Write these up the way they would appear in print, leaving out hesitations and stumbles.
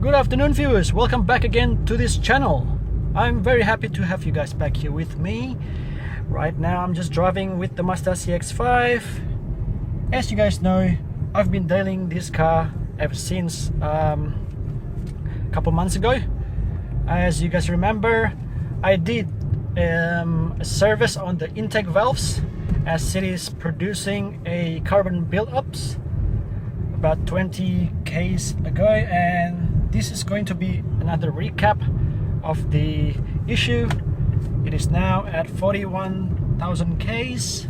Good afternoon viewers, welcome back again to this channel. I'm very happy to have you guys back here with me. Right now I'm just driving with the Mazda CX-5. As you guys know, I've been detailing this car ever since a couple months ago. As you guys remember, I did a service on the intake valves as it is producing a carbon build-ups about 20 Ks ago, and this is going to be another recap of the issue. It is now at 41,000 Ks,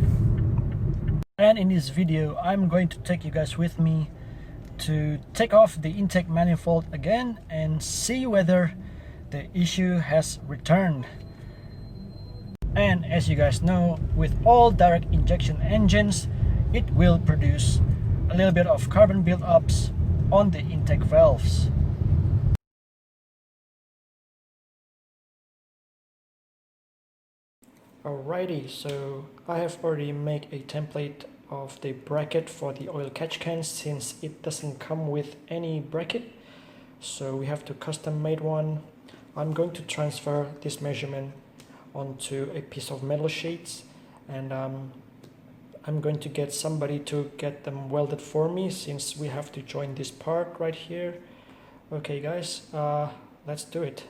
and in this video I'm going to take you guys with me to take off the intake manifold again and see whether the issue has returned. And as you guys know, with all direct injection engines, it will produce a little bit of carbon build-ups on the intake valves. Alrighty, so I have already made a template of the bracket for the oil catch can since it doesn't come with any bracket, so we have to custom made one. I'm going to transfer this measurement onto a piece of metal sheets, and I'm going to get somebody to get them welded for me since we have to join this part right here. Okay guys, let's do it.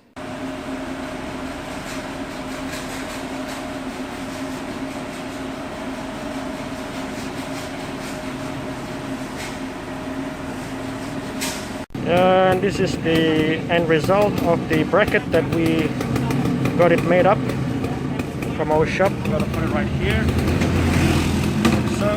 And this is the end result of the bracket that we got it made up from our shop. I'm gonna put it right here. So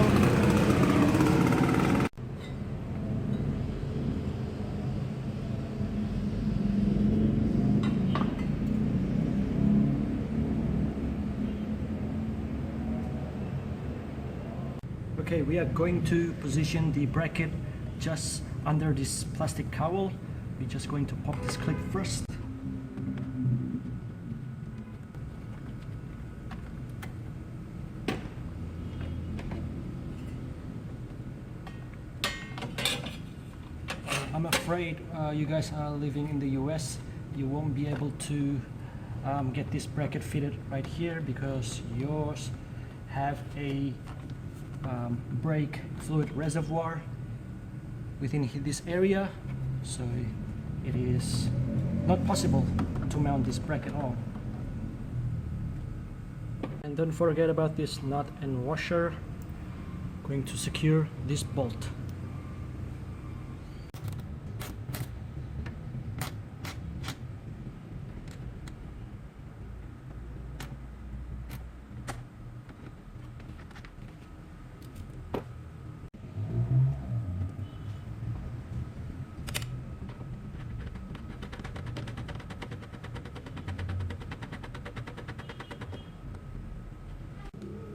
okay, we are going to position the bracket just under this plastic cowl. We're just going to pop this clip first. I'm afraid you guys are living in the US, you won't be able to get this bracket fitted right here because yours have a brake fluid reservoir within this area, so it is not possible to mount this bracket on. And don't forget about this nut and washer going to secure this bolt.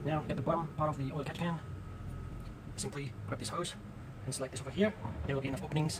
Now at the bottom part of the oil catch can, simply grab this hose and select this over here. There will be enough openings.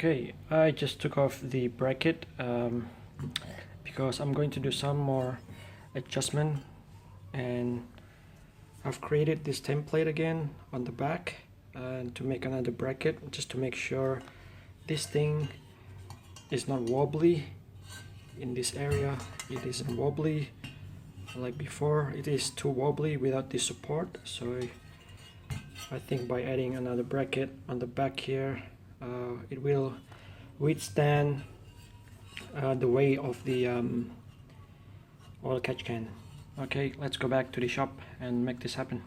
Okay, I just took off the bracket because I'm going to do some more adjustment, and I've created this template again on the back to make another bracket just to make sure this thing is not wobbly. In this area it isn't wobbly like before. It is too wobbly without the support, so I think by adding another bracket on the back here it will withstand the weight of the oil catch can. Okay, let's go back to the shop and make this happen.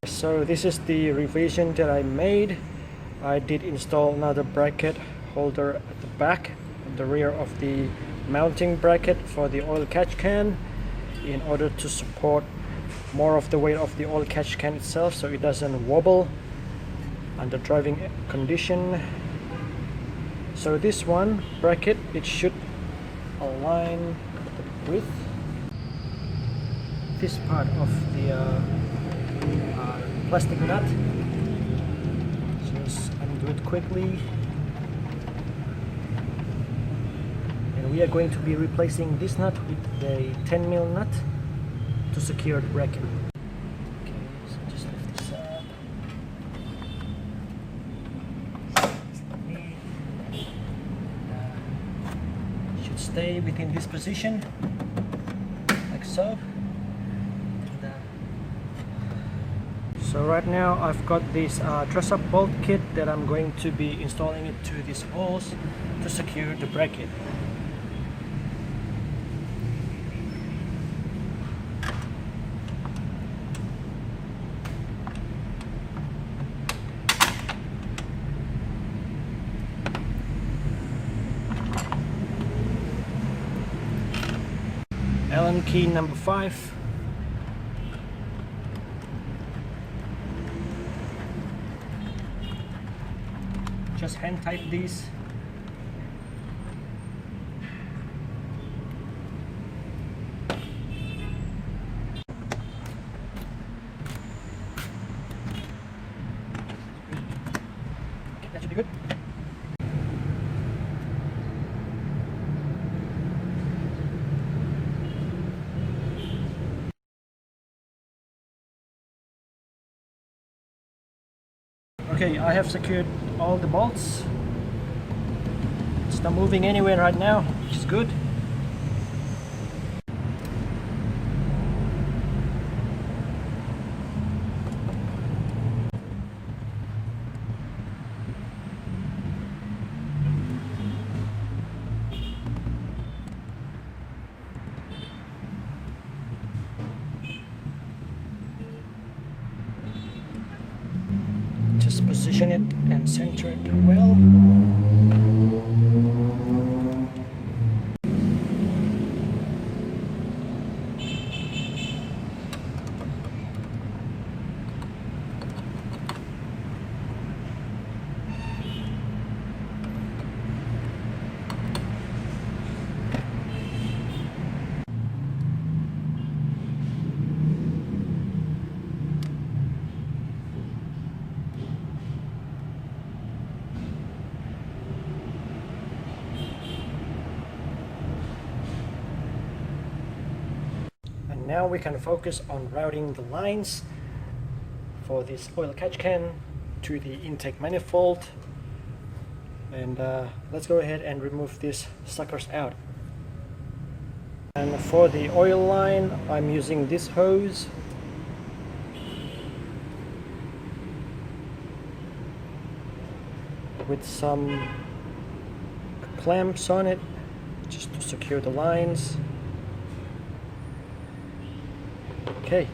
So this is the revision that I made. I did install another bracket holder at the back, at the rear of the mounting bracket for the oil catch can, in order to support more of the weight of the oil catch can itself so it doesn't wobble. under driving condition. So this one bracket, it should align with this part of the plastic nut. Just undo it quickly, and we are going to be replacing this nut with the 10mm nut to secure the bracket. Okay, so just lift this up. Should stay within this position, like so. So right now I've got this truss-up bolt kit that I'm going to be installing it to these holes to secure the bracket. Allen key number 5. Just hand tighten these. Okay, that should be good. Okay, I have secured all the bolts. It's not moving anywhere right now, which is good. Just position it and center it well. Now we can focus on routing the lines for this oil catch can to the intake manifold, and let's go ahead and remove these suckers out. And for the oil line, I'm using this hose. With some clamps on it just to secure the lines. Okay.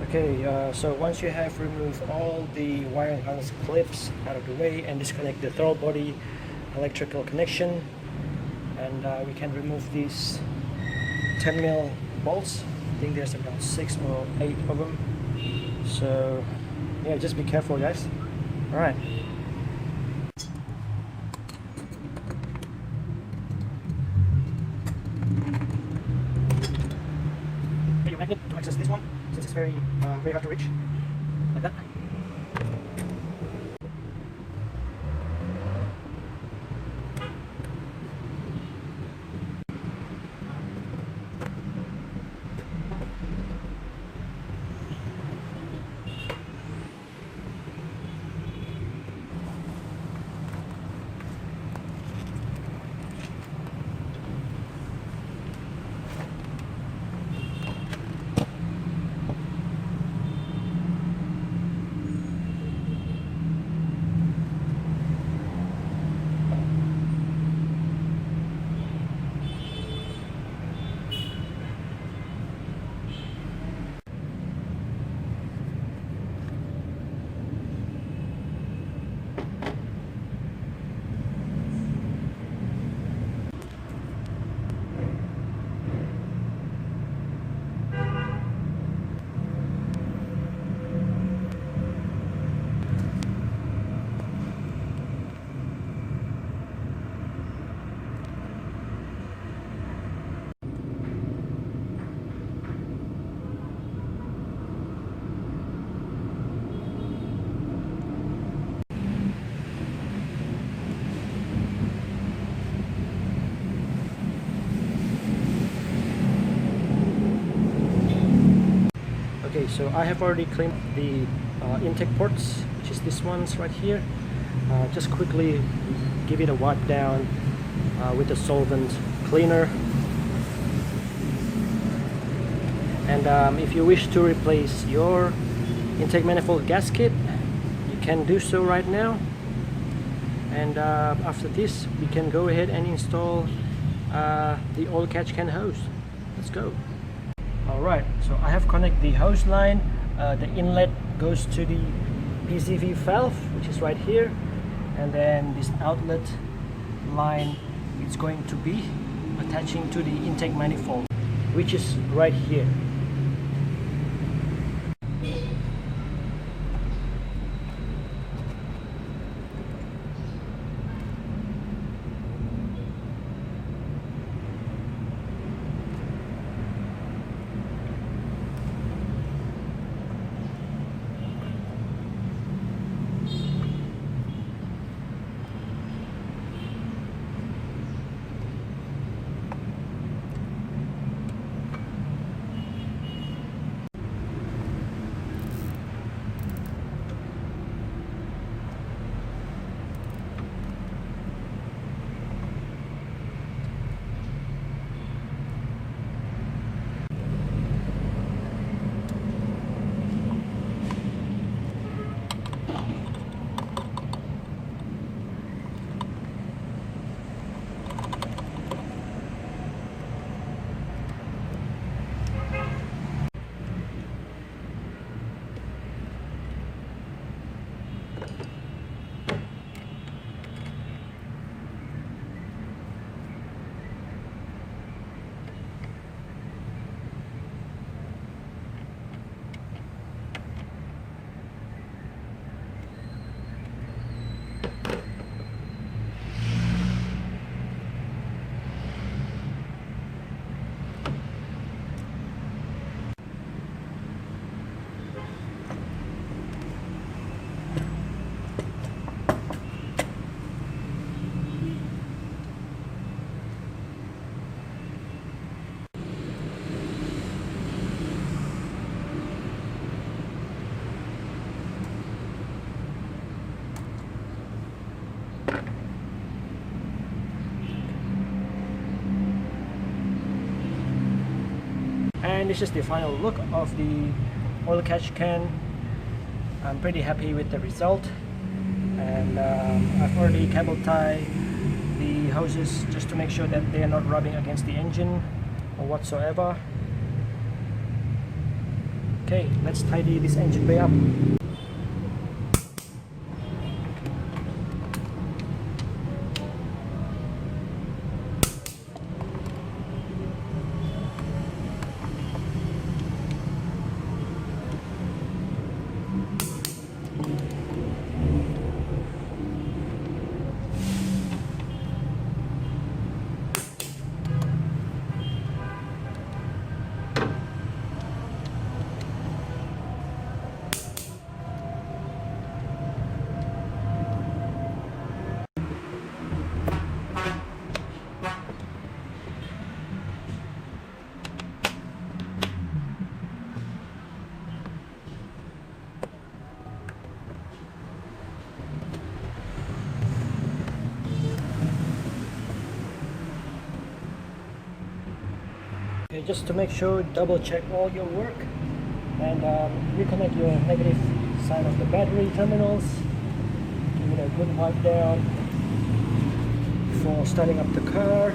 Okay, so once you have removed all the wire harness clips out of the way and disconnect the throttle body electrical connection, and we can remove these 10mm bolts. I think there's about 6 or 8 of them. So yeah, just be careful, guys. All right. Your magnet to access this one, since it's very hard to reach, like that. so I have already cleaned the intake ports, which is this ones right here. Just quickly give it a wipe down with the solvent cleaner. And if you wish to replace your intake manifold gasket, you can do so right now. And after this, we can go ahead and install the oil catch can hose. Let's go. Alright, so I have connected the hose line. The inlet goes to the PCV valve, which is right here, and then this outlet line is going to be attaching to the intake manifold, which is right here. And this is the final look of the oil catch can. I'm pretty happy with the result, and I've already cable tied the hoses just to make sure that they are not rubbing against the engine or whatsoever. Okay, let's tidy this engine bay up. Okay, just to make sure, double check all your work and reconnect your negative side of the battery terminals. Give it a good wipe down before starting up the car.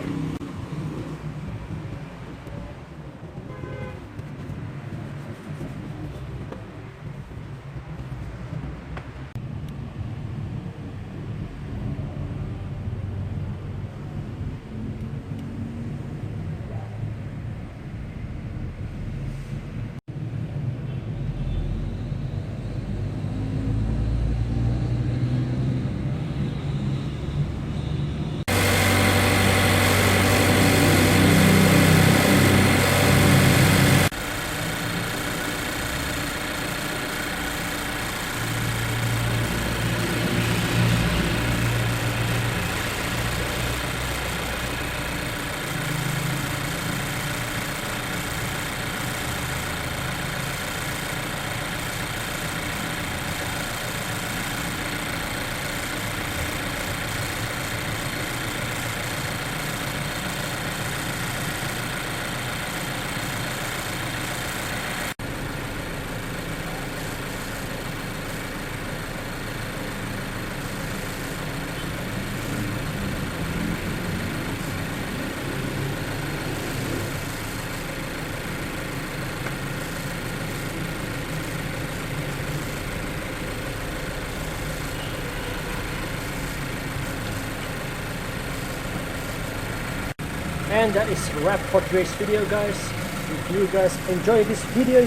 And that is a wrap for today's video, guys. If you guys enjoy this video,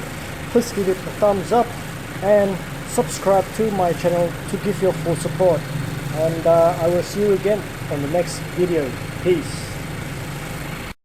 please give it a thumbs up and subscribe to my channel to give your full support. And I will see you again on the next video. Peace.